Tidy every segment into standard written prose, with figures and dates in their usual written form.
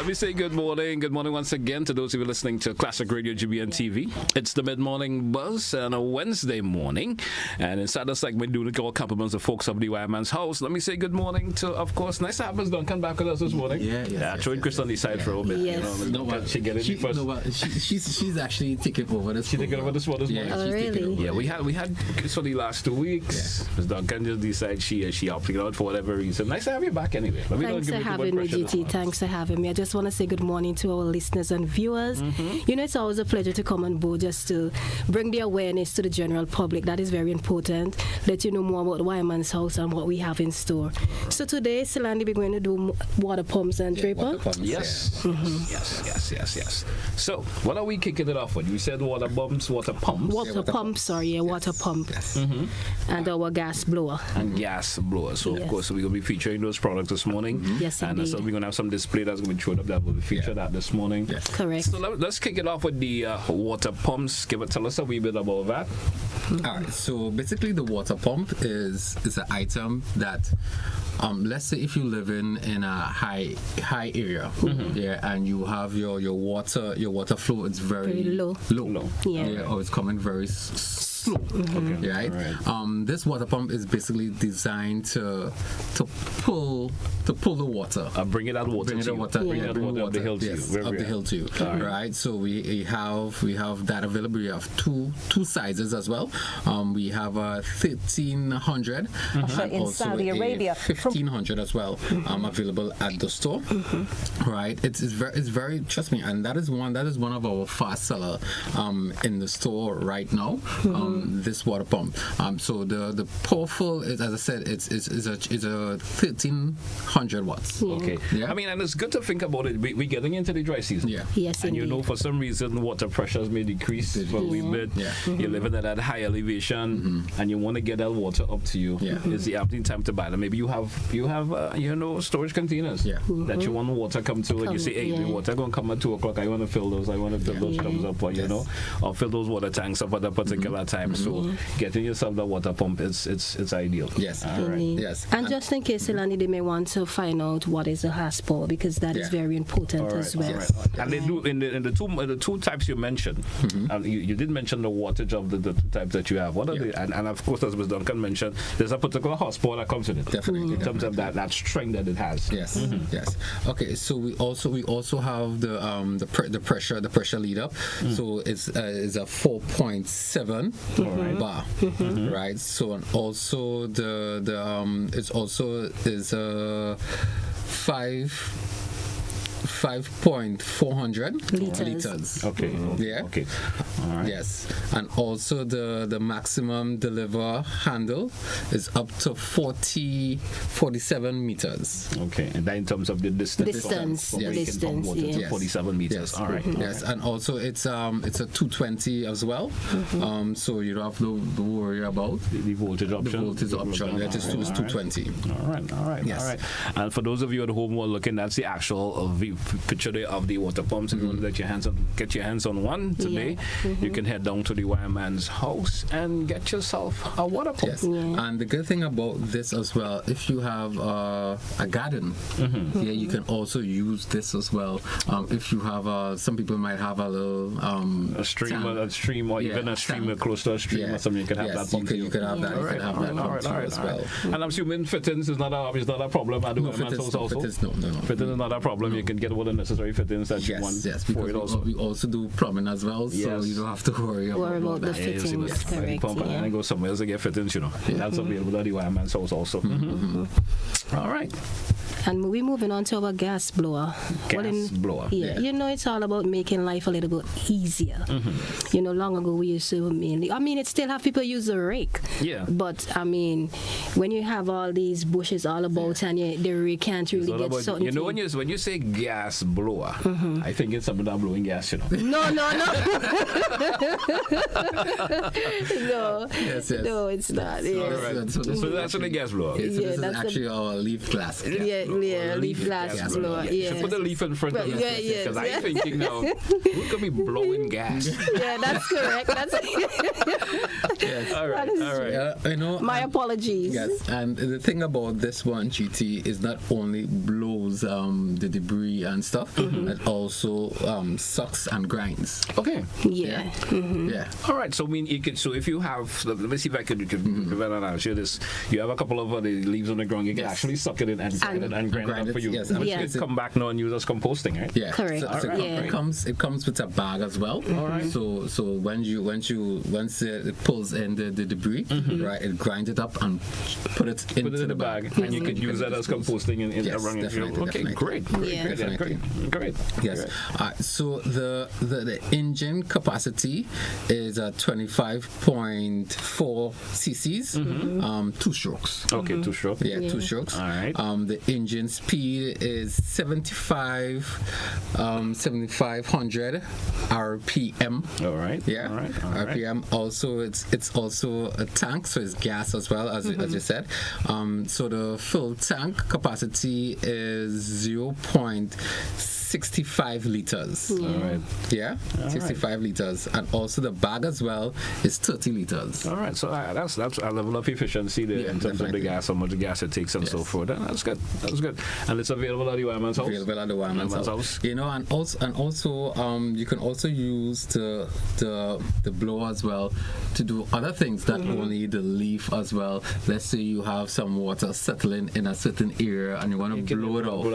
me say good morning. Good morning once again to those who are listening to Classic Radio GBN TV. It's the mid-morning buzz on a Wednesday morning. And inside the segment, doing all compliments of folks of the Wireman's house. Let me say good morning to, of course, nice to have Ms. Duncan back with us this morning. Throwing Chris on the side for a bit. Yes. You know, She's actually taking over this. She's taking over this one this morning. Oh, really? Yeah, we had for the last 2 weeks. Ms. Duncan just decided she opted out for whatever reason. Nice to have you back anyway. Thanks for having me, GT. Thanks for having me. I just want to say good morning to our listeners and viewers. You know, it's always a pleasure to come on board just to bring the awareness to the general public. That is very important. Let you know more about Wireman's house and what we have in store. So today, Silandi, we're going to do water pumps and draper. Yes. Yes. So, what are we kicking it off with? You said water pumps. Water pump. Yes. And our gas blower. And gas blower. So, of course, we're going to be featuring those products this morning. Yes, and indeed. so we're going to have some display that's going to be showed up that will be featured that this morning. Yes. Correct. So let's kick it off with the water pumps. Tell us a wee bit about that. All right. So basically, the water pump is an item that, let's say, if you live in a high area, and you have your water flow, it's very low. Or it's coming very slow. Okay. Right. This water pump is basically designed to pull the water. Bring it out water. Bring it up the hill to you. Up the hill to you. Right. So we have that available. We have two sizes as well. We have a 1300 and in also Saudi Arabia, 1500 as well available at the store. Right. It's very trust me, and that is one of our fast seller in the store right now. This water pump. So the powerful is, as I said, it's a 1300 watts. Okay. Yeah. I mean, and it's good to think about it. We're getting into the dry season. Yeah. Yes, and indeed. you know, for some reason, water pressures may decrease a wee bit. Yeah. You're living at that high elevation, and you want to get that water up to you. Yeah. It's the opportune time to buy them. Maybe you have storage containers that you want water come to, and you say, hey, the water going to come at 2 o'clock. I want to fill those. I want to fill those tubs up, or or fill those water tanks up at a particular time. So getting yourself the water pump it's ideal. Yes. All right. Yes. And just in case, Silani, they may want to find out what is a hasp, because that is very important as well. Yes. And they do in the two types you mentioned. You did mention the wattage of the two types that you have. What are they? And of course, as Ms. Duncan mentioned, there's a particular horsepower that comes with it. Definitely. In terms of that strength that it has. Yes. Yes. Okay. So we also have the pressure lead up. So it's a 4.7 bar. Right. So and also the it's also is a 5.400 liters. Okay. Yeah. Okay. All right. Yes. And also the maximum deliver handle is up to 47 meters. Okay. And that in terms of the distance. Distance. From where you can pump water to 47 meters. Yes. All right. Yes. And also it's a 220 as well. So you don't have to worry about the voltage option. The voltage option. That is 220. All right. Yes. All right. And for those of you at home who are looking, that's the actual picture there of the water pumps. If you want to get your hands on one today, you can head down to the Wireman's house and get yourself a water pump. Yes. And the good thing about this as well, if you have a garden, you can also use this as well. If you have some people might have a little a stream, or even a stream close to a stream or something. You can have that pump. You can have that. As well. And I'm assuming fittings is not a problem at the Wireman's house also. Fittings is not a problem. You can get all the necessary fittings that you want for it also. We also do plumbing as well, so you don't have to worry about the fittings. Correct. And I go somewhere else to get fittings, That's available at the Wireman's house also. All right. And we're moving on to our gas blower. Blower. Yeah. It's all about making life a little bit easier. Long ago we used to mainly, it still have people use the rake. Yeah. But, when you have all these bushes all about and the rake can't really get something. When you say gas blower, I think it's something that blowing gas, No. No. Yes. No, it's not. So that's what the gas blower. This is actually our leaf glass. Leaf glass blower. You should put the leaf in front of it. Because I'm thinking now, who could be blowing gas? Yeah, that's correct. Yes. All right. My apologies. Yes, and the thing about this one, GT, is not only blows removes the debris and stuff. It also sucks and grinds. Okay. Yeah. Yeah. All right. So I mean, you could. So if you have, let me see if I could share this. You have a couple of the leaves on the ground. You can actually suck it in and grind it up for you. Yes. Which Yeah. you come back now and use as composting, right? Yeah, Correct. So Yeah. it comes with a bag as well. All right. So once it pulls in the debris, right, it grinds it up and put it into Put it in the bag, and you could use that as composting in Yes, around your field. definitely, Okay, definitely. great. Yeah. Great. Yes. So the engine capacity is 25.4 cc's, 2 strokes. Okay, 2 stroke. Yeah, 2 strokes. All right. The engine speed is 7,500 RPM. All right. Yeah, All right. RPM. Also, it's also a tank, so it's gas as well as you said. So the full tank capacity is 0.65 liters. All right. Yeah, 65 liters, and also the bag as well is 30 liters. All right. So that's a level of efficiency there in terms of the gas, how much gas it takes, and so forth. That's good. And it's available at the Wireman's house. Available at the Wireman's house. You know, and also you can also use the blower as well to do other things that only the leaf as well. Let's say you have some water settling in a certain area and you want to blow it off.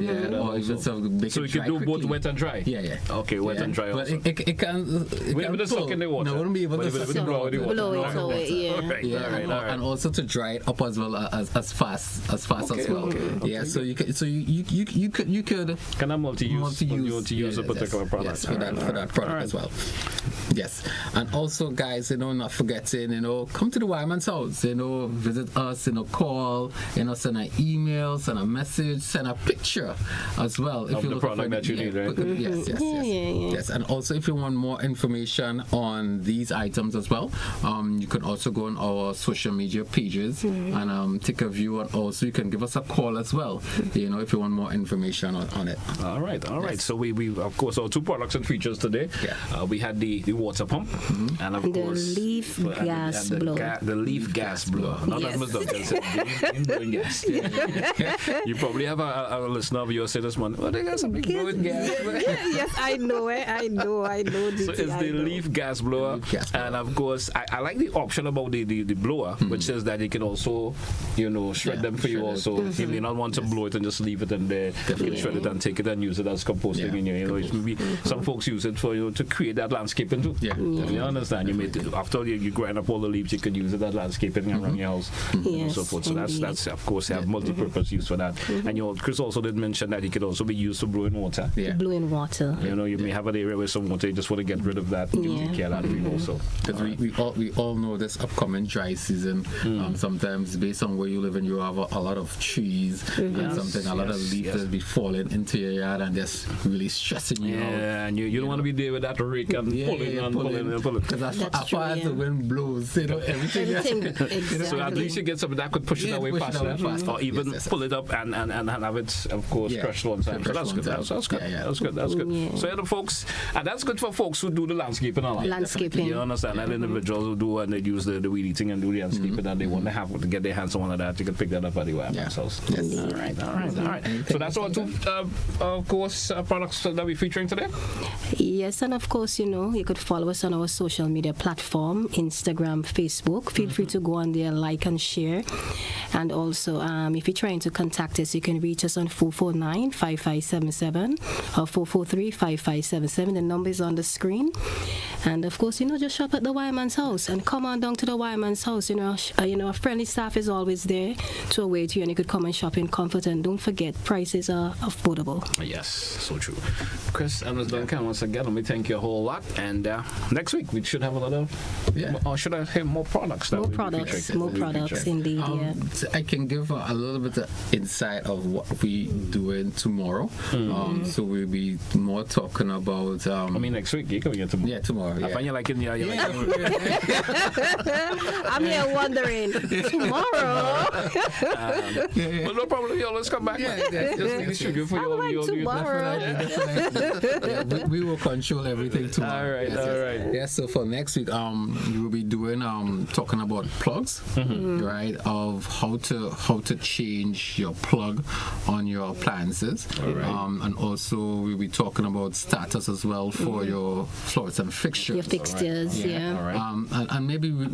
Yeah, or even so you can do both wet and dry. Yeah. Okay, wet and dry. But Also. it can. With the soak in the water. No, it won't be able to blow it away. Yeah. Yeah, All right. and also to dry it up as well as fast as well. Yeah, so you could Can I multi-use a particular product? Yes, for that product as well. Yes, and also guys, not forgetting, come to the Wireman's house, visit us, call, send an email, send a message, send a picture as well. Of the product that you need, right? Yes, and also if you want more information on these items as well, you can also go on our social media pages and take a view, and also you can give us a call as well, if you want more information on it. All right. Yes. So we of course our 2 products and features today. Yeah. We had the water pump and of course the leaf gas blower. The leaf gas blower. Not as Ms. Duncan said, blowing gas. You probably have a listener of yours say this morning, they got something blowing gas. Yes, I know it. I know. So it's the leaf gas blower, and of course I like the option about the blower, which says that you can also shred them for you also. You may not want to blow it and just leave it in there. You can shred it and take it and use it as composting in your some folks use it for to create that landscaping too. Yeah. You understand? You may after you grind up all the leaves, you could use it as landscaping around your house and so forth. So that's of course have multi-purpose use for that. And Chris also did mention that it could also be used for brewing water. Yeah. Blowing water. You may have an area with some water, you just want to get rid of that and use the care that also. Because we all know this upcoming dry season. Sometimes based on where you live, and you have a lot of trees and a lot of leaves that be falling into your yard and just really stressing you out. Yeah, and you don't want to be there with that rake and pulling. Because as far as the wind blows, everything. Exactly. So at least you get something that could push it away faster, or even pull it up and have it, of course, crushed one time. So that's good. That's good. That's good. Yeah. So the folks, and that's good for folks who do the landscaping a lot. You understand? And individuals who do and they use the weed eating and do the landscaping that they want to have to get their hands on one of that. You can pick that up at the Wireman's house. Yes. All right. So that's all 2 of course products that we're featuring today. Yes, and of course, you could follow us on our social media platform, Instagram, Facebook. Feel free to go on there, like and share. And also, if you're trying to contact us, you can reach us on 449-5577 or 443-5577. The number is on the screen. And of course, just shop at the Wireman's house and come on down to the Wireman's house. A friendly staff is always there to await you, and you could come and shop in comfort. And don't forget, prices are affordable. Yes, so true. Chris and Ms. Duncan, once again, let me thank you a whole lot. And next week we should have another. Or should I have more products? More products, indeed. I can give a little bit of insight of what we're doing tomorrow. So we'll be more talking about. I mean, next week. You're coming here tomorrow. Yeah, tomorrow. I find you like in the. I'm here wondering tomorrow. Well, no problem. You always come back. Just sugar for you. Tomorrow. Definitely. We will control everything tomorrow. All right, all right. Yeah, so for next week, we will be doing talking about plugs, right? Of how to change your plug on your appliances, and also we'll be talking about starters as well for your floors and fixtures. Your fixtures, All right. And maybe we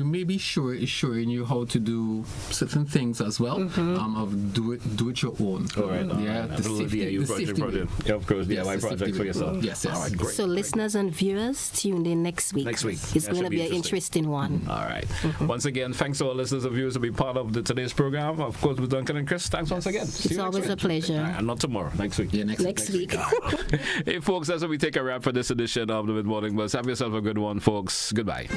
may be showing you how to do certain things as well. Of do it your own. All right. Yeah. The safety way. Yeah, of course, Yes, DIY the project safety for way. yourself. Yes. All right, great. So listeners and viewers, tune in next week. Next week. It's That going should to be be an interesting one. All right. Once again, thanks to all listeners and viewers to be part of today's program. Of course, with Duncan and Chris. Thanks once again. See It's you next always week. a pleasure. All right, and not tomorrow. Next week. Yeah, Next week. Hey, folks, that's when we take a wrap for this edition of the Mid Morning Buzz. Have yourself a good one, folks. Goodbye.